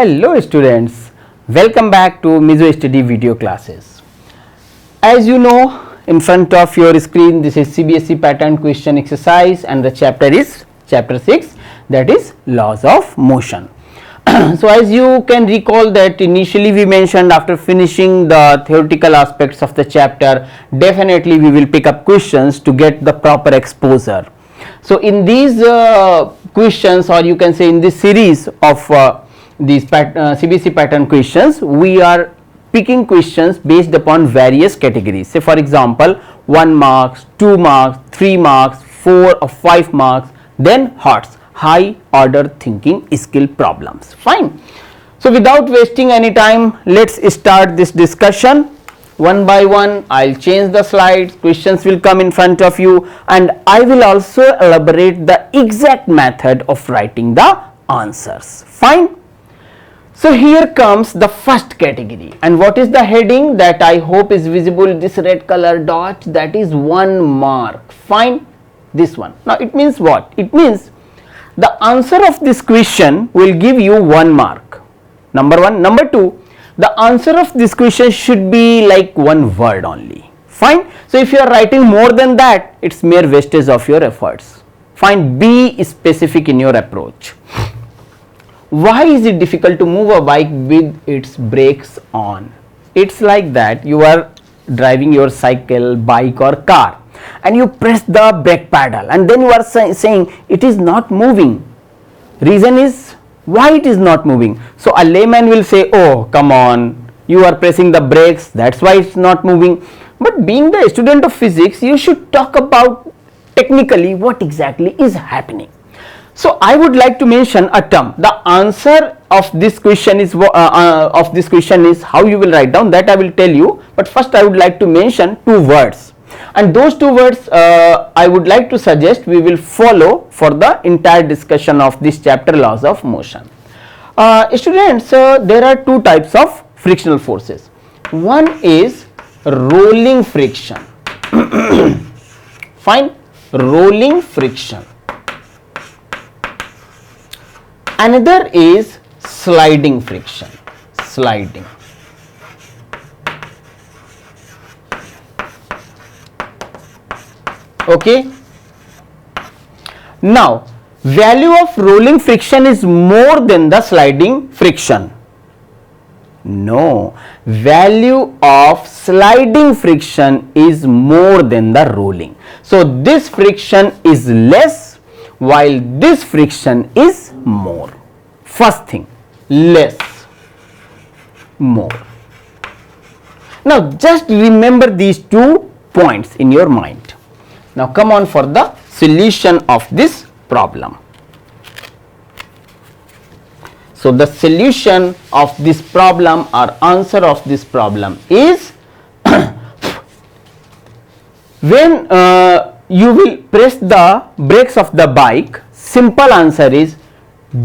Hello students, welcome back to Misostudy video classes. As you know, in front of your screen this is CBSE pattern question exercise and the chapter is chapter 6, that is laws of motion. So as you can recall that initially we mentioned after finishing the theoretical aspects of the chapter, definitely we will pick up questions to get the proper exposure. So in these questions, or you can say in this series of these CBSE pattern questions, we are picking questions based upon various categories. Say for example 1 marks, 2 marks, 3 marks, 4 or 5 marks, then HOTS, high order thinking skill problems. Fine. So without wasting any time, let's start this discussion. One by one I'll change the slides, questions will come in front of you, and I will also elaborate the exact method of writing the answers. Fine. So here comes the first category, and what is the heading that I hope is visible, this red color dot, that is 1 mark. Fine. This one. Now it means what? It means the answer of this question will give you 1 mark. Number 1. Number 2, the answer of this question should be like 1 word only. Fine. So if you are writing more than that, it's mere wastage of your efforts. Fine. Be specific in your approach. Why is it difficult to move a bike with its brakes on? It's like that you are driving your cycle, bike or car, and you press the brake pedal and then you are saying it is not moving. Reason is why it is not moving. So a layman will say, oh come on, you are pressing the brakes, that's why it's not moving. But being the student of physics, you should talk about technically what exactly is happening. So I would like to mention a term. The answer of this question is how you will write down, that I will tell you, but first I would like to mention 2 words, and those 2 words I would like to suggest we will follow for the entire discussion of this chapter, laws of motion. Students, there are 2 types of frictional forces. One is rolling friction. Fine. Rolling friction. Another is sliding friction. Sliding. Okay. Now value of rolling friction is more than the sliding friction. No, value of sliding friction is more than the rolling. So this friction is less while this friction is more. First thing, less, more. Now just remember these 2 points in your mind. Now come on for the solution of this problem. So the solution of this problem or answer of this problem is when you will press the brakes of the bike, simple answer is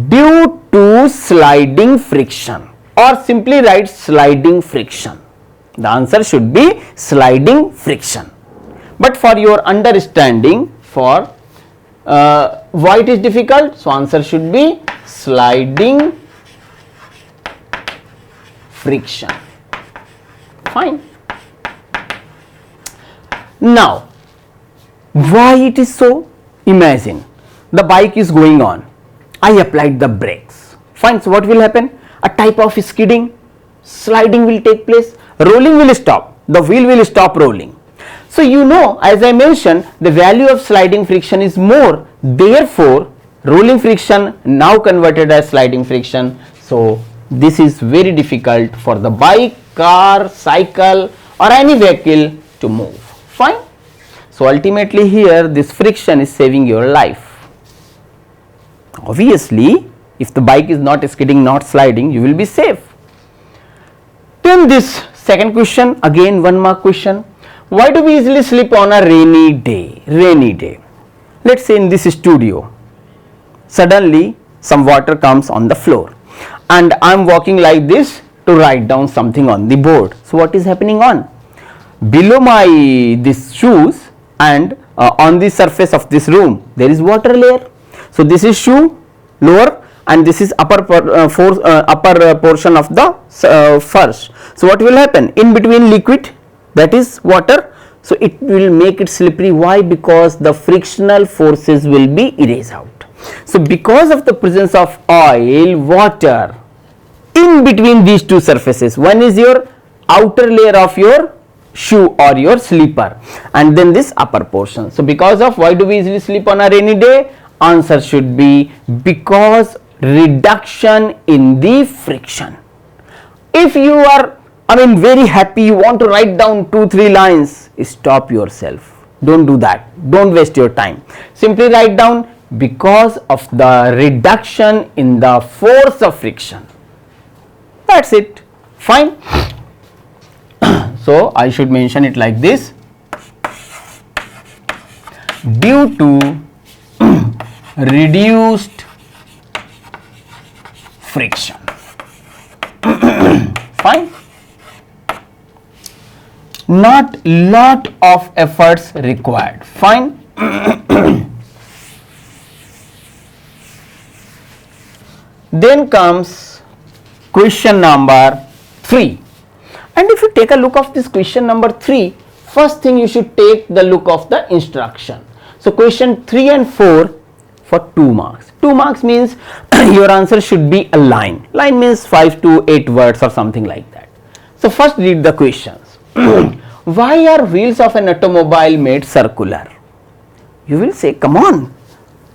due to sliding friction, or simply write sliding friction. The answer should be sliding friction. But for your understanding, for why it is difficult, so answer should be sliding friction. Fine. Now why it is so? Imagine the bike is going on, I applied the brakes. Fine. So what will happen? A type of skidding, sliding will take place, rolling will stop, the wheel will stop rolling. So you know, as I mentioned, the value of sliding friction is more, therefore rolling friction now converted as sliding friction. So this is very difficult for the bike, car, cycle or any vehicle to move. Fine. So ultimately here this friction is saving your life. Obviously if the bike is not skidding, not sliding, you will be safe. Then this second question, again 1 mark question. Why do we easily slip on a rainy day? Rainy day. Let's say in this studio, suddenly some water comes on the floor and I am walking like this to write down something on the board. So what is happening on? Below my these shoes and on the surface of this room there is water layer. So this is shoe, lower, and this is upper portion of the first. So what will happen in between liquid, that is water, so it will make it slippery. Why? Because the frictional forces will be erased out. So because of the presence of oil, water in between these two surfaces, one is your outer layer of your shoe or your slipper, and then this upper portion. So because of, why do we easily slip on a rainy day? Answer should be because reduction in the friction. If you are, very happy, you want to write down 2-3 lines, stop yourself. Don't do that. Don't waste your time. Simply write down because of the reduction in the force of friction. That's it. Fine. So I should mention it like this: due to reduced friction. Fine. Not lot of efforts required. Fine. Then comes question number 3. And if you take a look of this question number 3, first thing you should take the look of the instruction. So question 3 and 4 for 2 marks. 2 marks means your answer should be a line. Line means 5 to 8 words or something like that. So first read the questions. Why are wheels of an automobile made circular? You will say, come on,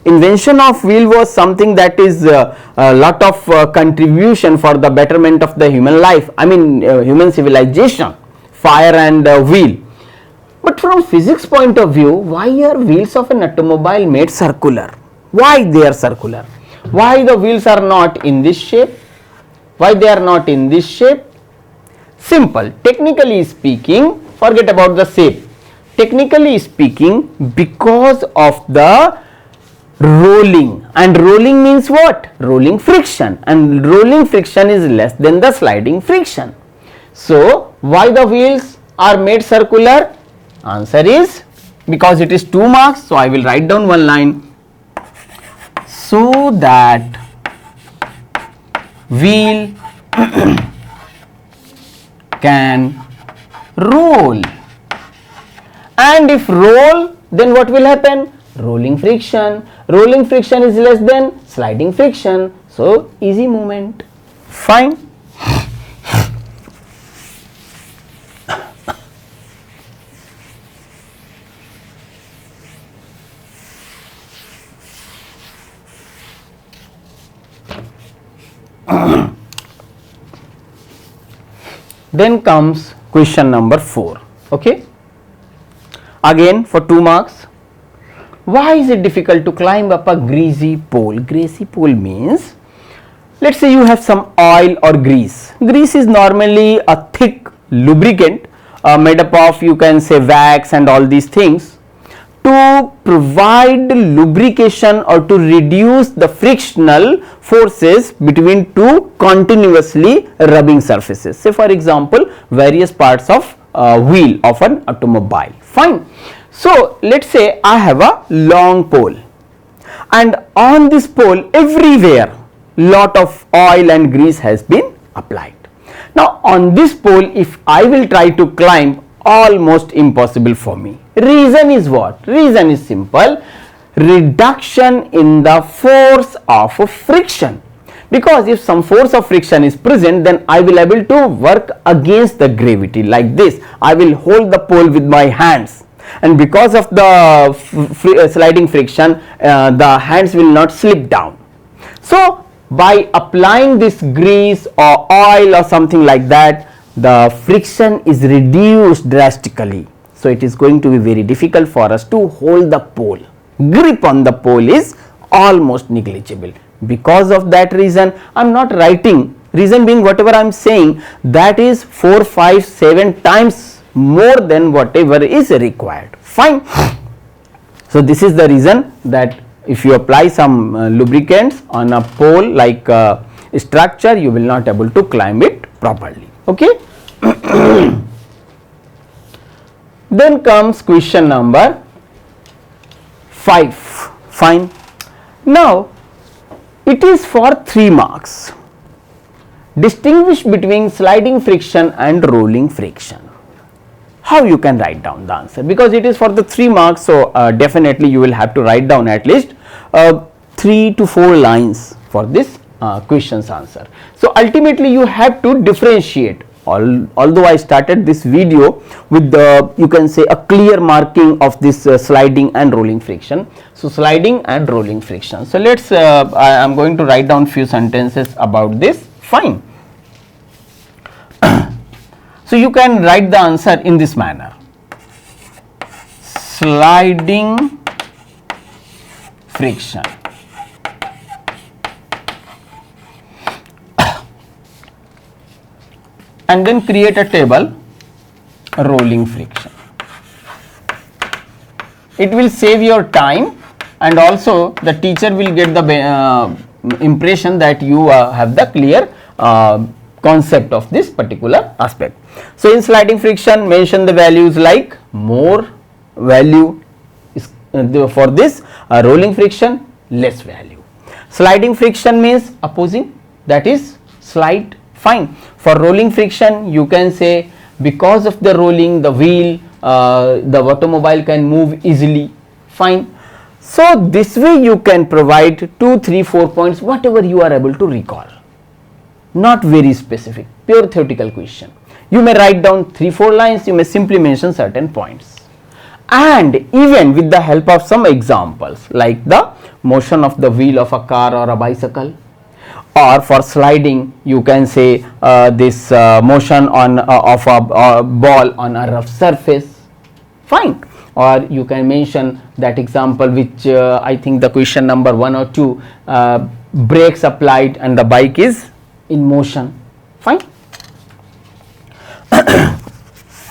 invention of wheel was something that is a lot of contribution for the betterment of the human life, human civilization, fire and wheel. But from physics point of view, why are wheels of an automobile made circular? Why they are circular? Why the wheels are not in this shape? Why they are not in this shape? Simple. Technically speaking, forget about the shape. Technically speaking, because of the rolling, and rolling means what? Rolling friction, and rolling friction is less than the sliding friction. So why the wheels are made circular? Answer is because it is 2 marks, so I will write down one line. So that wheel can roll, and if roll, then what will happen? Rolling friction. Rolling friction is less than sliding friction, so easy movement. Fine. Then comes question number 4. Okay, again for 2 marks. Why is it difficult to climb up a greasy pole? Greasy pole means, let's say you have some oil or grease. Grease is normally a thick lubricant made up of, you can say, wax and all these things, to provide lubrication or to reduce the frictional forces between two continuously rubbing surfaces. Say for example, various parts of wheel of an automobile. Fine. So let's say I have a long pole, and on this pole everywhere lot of oil and grease has been applied. Now on this pole, if I will try to climb, almost impossible for me. Reason is what? Reason is simple: reduction in the force of friction. Because if some force of friction is present, then I will able to work against the gravity like this. I will hold the pole with my hands, and because of the sliding friction, the hands will not slip down. So by applying this grease or oil or something like that, the friction is reduced drastically. So it is going to be very difficult for us to hold the pole. Grip on the pole is almost negligible. Because of that reason, I am not writing. Reason being, whatever I am saying, that is 4, 5, 7 times more than whatever is required. Fine. So this is the reason that if you apply some lubricants on a pole like structure, you will not able to climb it properly. Okay. Then comes question number 5. Fine. Now It is for 3 marks. Distinguish between sliding friction and rolling friction. How you can write down the answer? Because it is for the 3 marks, so definitely you will have to write down at least 3 to 4 lines for this question's answer. So ultimately you have to differentiate. Although I started this video with the, you can say, a clear marking of this sliding and rolling friction. So sliding and rolling friction. So let's I am going to write down few sentences about this. Fine. So you can write the answer in this manner: sliding friction, and then create a table, rolling friction. It will save your time, and also the teacher will get the impression that you have the clear concept of this particular aspect. So in sliding friction, mention the values like more value is for this, rolling friction less value. Sliding friction means opposing, that is slide. Fine. For rolling friction, you can say because of the rolling, the wheel, the automobile can move easily. Fine. So this way you can provide 2, 3, 4 points, whatever you are able to recall. Not very specific, pure theoretical question. You may write down 3, 4 lines, you may simply mention certain points. And even with the help of some examples like the motion of the wheel of a car or a bicycle, or for sliding you can say this motion on of a ball on a rough surface. Fine. Or you can mention that example which I think the question number 1 or 2, brakes applied and the bike is in motion. Fine.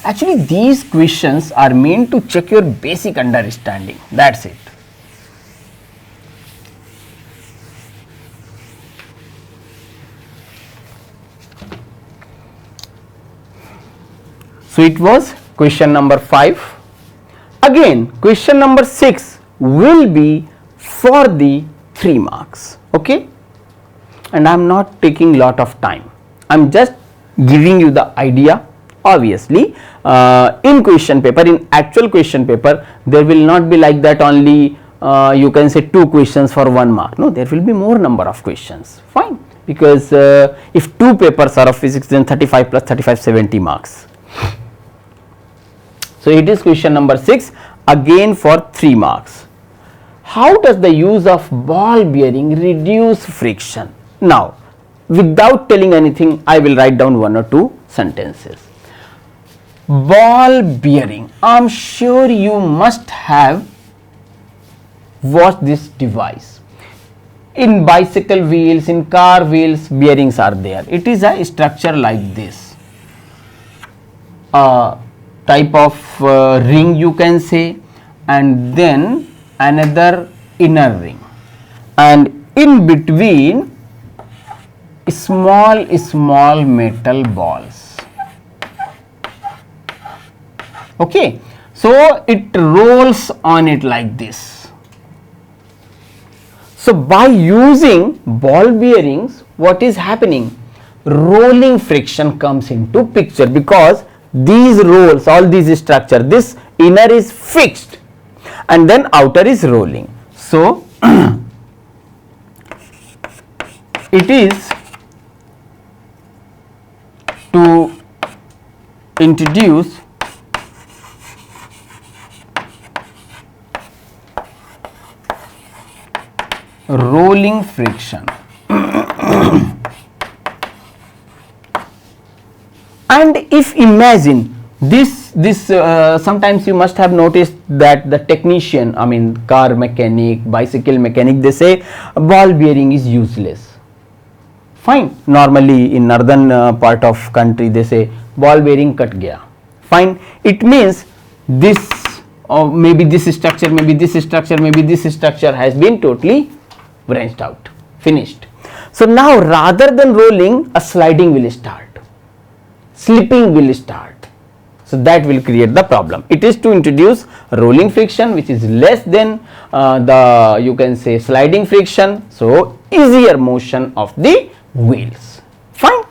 Actually these questions are meant to check your basic understanding, that's it. So it was question number 5. Again question number 6 will be for the 3 marks. Okay, and I am not taking lot of time, I am just giving you the idea. Obviously in question paper, in actual question paper, there will not be like that only you can say 2 questions for 1 mark. No, there will be more number of questions. Fine. Because if 2 papers are of physics, then 35 plus 35, 70 marks. So it is question number 6, again for 3 marks. How does the use of ball bearing reduce friction? Now without telling anything, I will write down 1 or 2 sentences. Ball bearing, I am sure you must have watched this device. In bicycle wheels, in car wheels, bearings are there. It is a structure like this, type of ring you can say, and then another inner ring, and in between small metal balls. Okay, so it rolls on it like this. So by using ball bearings, what is happening? Rolling friction comes into picture, because these rolls, all these structure, this inner is fixed and then outer is rolling. So it is to introduce rolling friction. And if imagine this sometimes you must have noticed that the technician, I mean car mechanic, bicycle mechanic, they say ball bearing is useless. Fine. Normally in northern part of country they say ball bearing cut gaya. Fine. It means this or maybe this structure, maybe this structure, maybe this structure has been totally branched out, finished. So now rather than rolling, a sliding will start, slipping will start. So that will create the problem. It is to introduce rolling friction which is less than the, you can say, sliding friction. So easier motion of the wheels. Fine.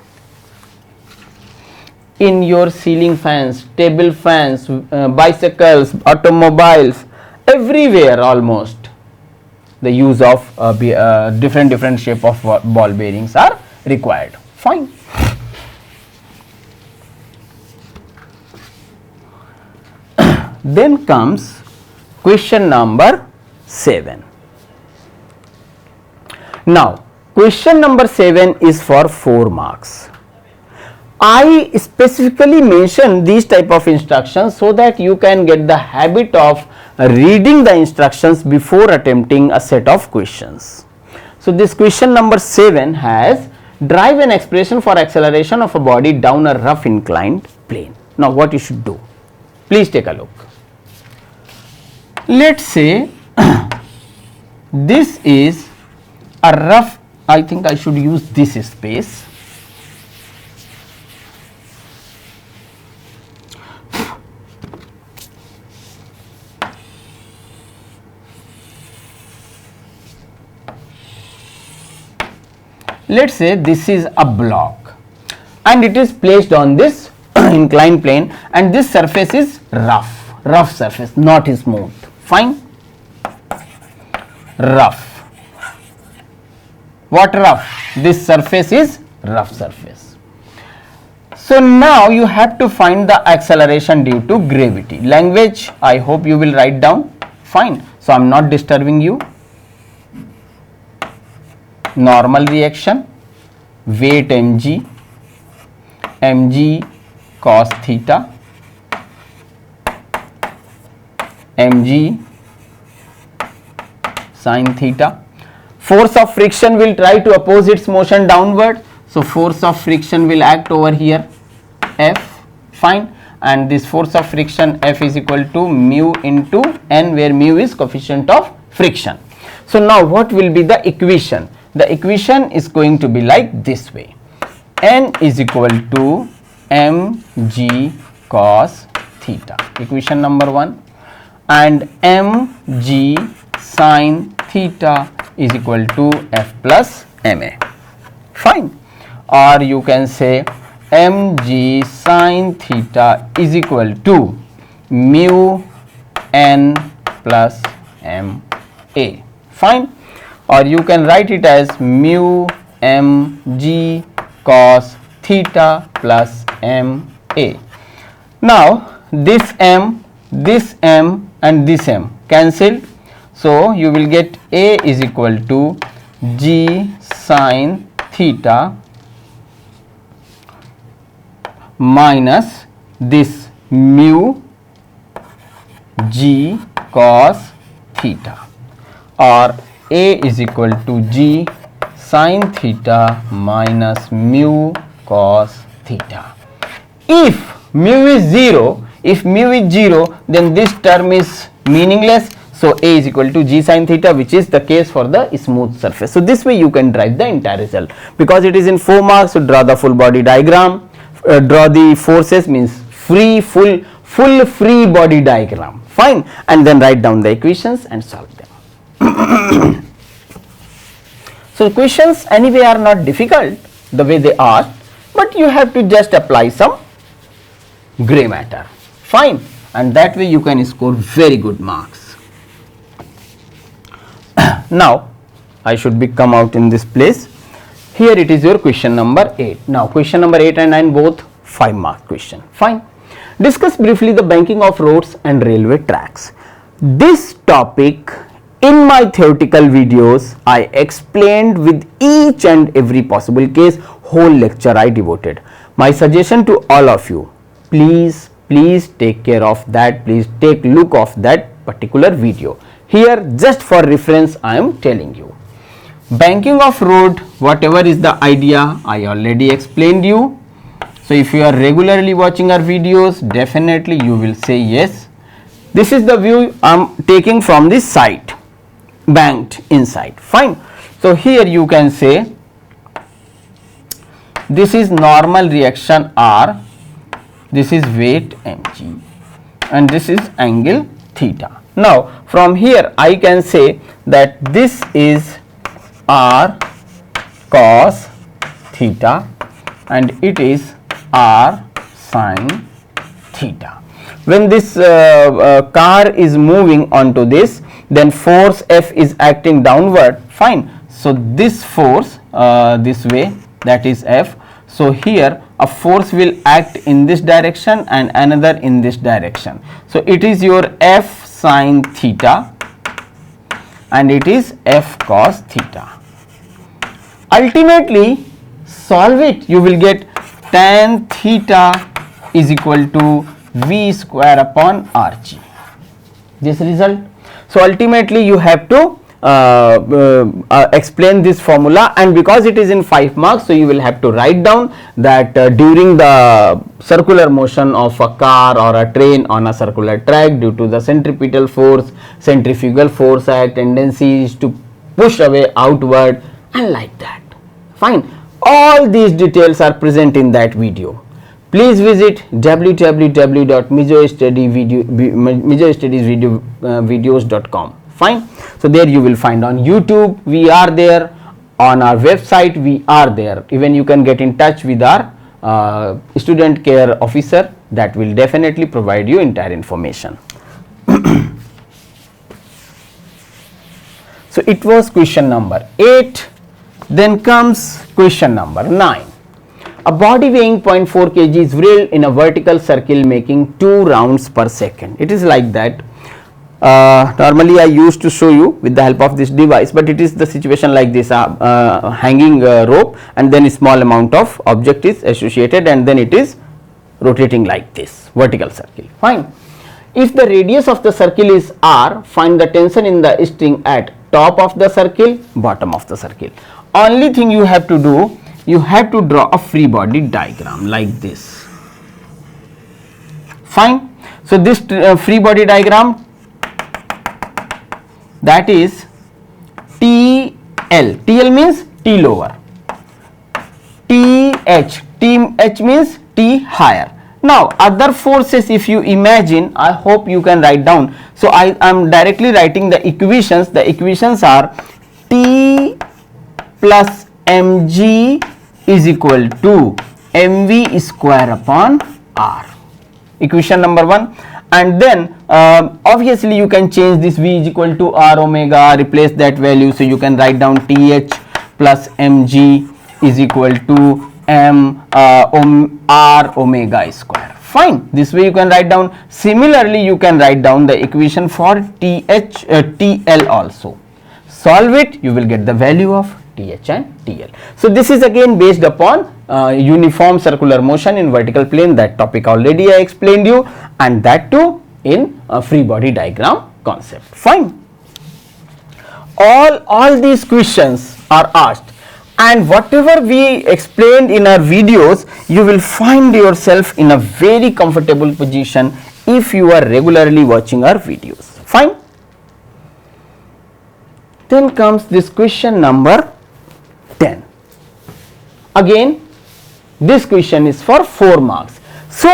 In your ceiling fans, table fans, bicycles, automobiles, everywhere almost the use of different shape of ball bearings are required. Fine. Then comes question number 7. Now question number 7 is for 4 marks. I specifically mention these type of instructions so that you can get the habit of reading the instructions before attempting a set of questions. So this question number 7 has drive an expression for acceleration of a body down a rough inclined plane. Now what you should do? Please take a look. Let's say this is a rough, I think I should use this space. Let's say this is a block and it is placed on this inclined plane, and this surface is rough surface, not smooth. Fine. Rough. What rough? This surface is rough surface. So now you have to find the acceleration due to gravity. Language I hope you will write down. Fine. So I am not disturbing you. Normal reaction, weight mg, mg cos theta, mg sin theta. Force of friction will try to oppose its motion downward, so force of friction will act over here, F. Fine. And this force of friction F is equal to mu into n, where mu is coefficient of friction. So now what will be the equation? The equation is going to be like this way: n is equal to mg cos theta, equation number 1, and mg sin theta is equal to F plus ma. Fine. Or you can say mg sin theta is equal to mu n plus ma. Fine. Or you can write it as mu mg cos theta plus ma. Now this m and this m cancel, so you will get a is equal to g sin theta minus this mu g cos theta, or a is equal to g sin theta minus mu cos theta. If mu is 0, then this term is meaningless. So a is equal to g sin theta, which is the case for the smooth surface. So this way you can derive the entire result. Because it is in 4 marks, so draw the full body diagram, draw the forces, means full free body diagram. Fine. And then write down the equations and solve them. So questions anyway are not difficult the way they are, but you have to just apply some gray matter. Fine. And that way you can score very good marks. Now I should be come out in this place. Here it is your question number 8. Now question number 8 and 9 both 5 mark question. Fine. Discuss briefly the banking of roads and railway tracks. This topic in my theoretical videos I explained with each and every possible case. Whole lecture I devoted. My suggestion to all of you, please take care of that. Please take look of that particular video. Here just for reference I am telling you. Banking of road, whatever is the idea, I already explained you. So if you are regularly watching our videos, definitely you will say yes. This is the view I am taking from this side, banked inside. Fine. So here you can say this is normal reaction R, this is weight mg, and this is angle theta. Now from here I can say that this is R cos theta and it is r sin theta. When this car is moving onto this, then force F is acting downward, fine. So this force this way, that is F. So here a force will act in this direction and another in this direction. So it is your F sin theta and it is F cos theta. Ultimately solve it, you will get tan theta is equal to V square upon Rg, this result. So ultimately you have to explain this formula, and because it is in 5 marks, so you will have to write down that during the circular motion of a car or a train on a circular track, due to the centripetal force, centrifugal force tendency is to push away outward, and like that, fine. All these details are present in that video. Please visit www.misostudiesvideos.com. Fine. So there you will find on YouTube, we are there, on our website we are there. Even you can get in touch with our student care officer, that will definitely provide you entire information. So it was question number 8. Then comes question number 9. A body weighing 0.4 kg is whirled in a vertical circle making 2 rounds per second. It is like that. Normally I used to show you with the help of this device, but it is the situation like this, hanging rope, and then a small amount of object is associated, and then it is rotating like this, vertical circle, fine. If the radius of the circle is r, find the tension in the string at top of the circle, bottom of the circle. Only thing you have to do, you have to draw a free body diagram like this, fine. So this free body diagram, that is TL. TL means T lower, TH means T higher. Now other forces, if you imagine, I hope you can write down. So I am directly writing the equations. The equations are T plus mg is equal to mv square upon r, equation number 1. And then obviously you can change this v is equal to r omega, replace that value, so you can write down th plus mg is equal to r omega square, fine. This way you can write down. Similarly you can write down the equation for TL also. Solve it, you will get the value of th and TL. So this is again based upon uniform circular motion in vertical plane. That topic already I explained you, and that too in a free body diagram concept, fine. All these questions are asked, and whatever we explained in our videos, you will find yourself in a very comfortable position if you are regularly watching our videos, fine. Then comes this question number 10. Again this question is for 4 marks. So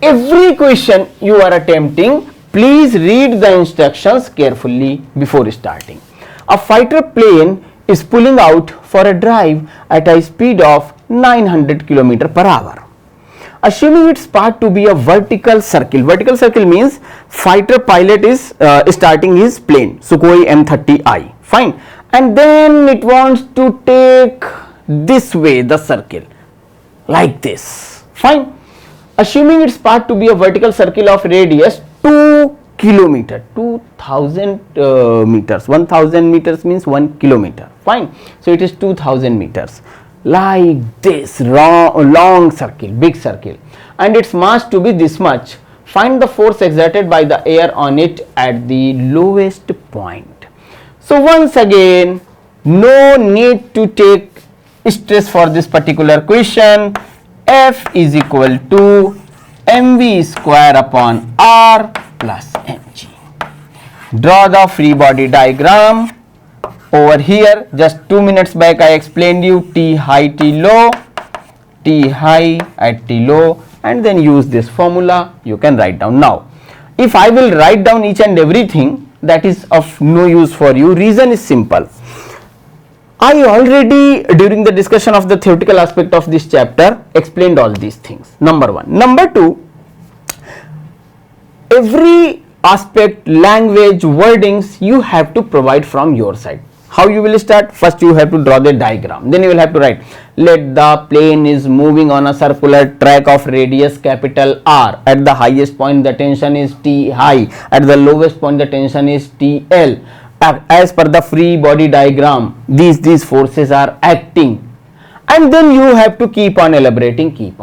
every question you are attempting, please read the instructions carefully before starting. A fighter plane is pulling out for a drive at a speed of 900 km per hour. Assuming its path to be a vertical circle. Vertical circle means fighter pilot is starting his plane, Sukhoi M30I, fine. And then it wants to take this way the circle, like this, fine. Assuming its path to be a vertical circle of radius 2 kilometer, 2000 meters, 1000 meters means 1 kilometer, fine. So it is 2000 meters, like this, long circle, big circle, and its mass to be this much. Find the force exerted by the air on it at the lowest point. So once again, no need to take stress for this particular question. F is equal to mv square upon r plus mg. Draw the free body diagram. Over here, just 2 minutes back I explained you T high, T low, T high at T low, and then use this formula. You can write down. Now if I will write down each and everything, that is of no use for you. Reason is simple. I already during the discussion of the theoretical aspect of this chapter explained all these things. Number one. Number two, every aspect, language, wordings you have to provide from your side. How you will start? First you have to draw the diagram, then you will have to write, let the plane is moving on a circular track of radius capital R. At the highest point the tension is T high, at the lowest point the tension is TL. As per the free body diagram, these forces are acting, and then you have to keep on elaborating.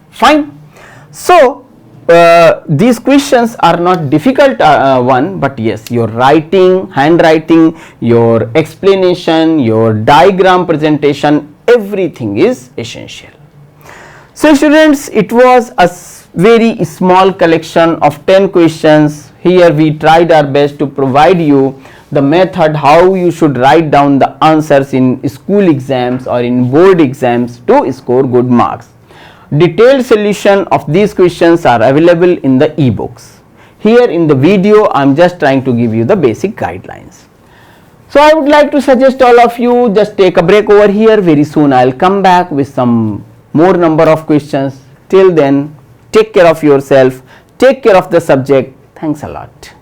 Fine. So these questions are not difficult one, but yes, your writing, handwriting, your explanation, your diagram presentation, everything is essential. So students, it was a very small collection of 10 questions. Here we tried our best to provide you the method how you should write down the answers in school exams or in board exams to score good marks. Detailed solution of these questions are available in the e-books. Here in the video I am just trying to give you the basic guidelines. So I would like to suggest all of you just take a break over here. Very soon I will come back with some more number of questions. Till then, take care of yourself, take care of the subject. Thanks a lot.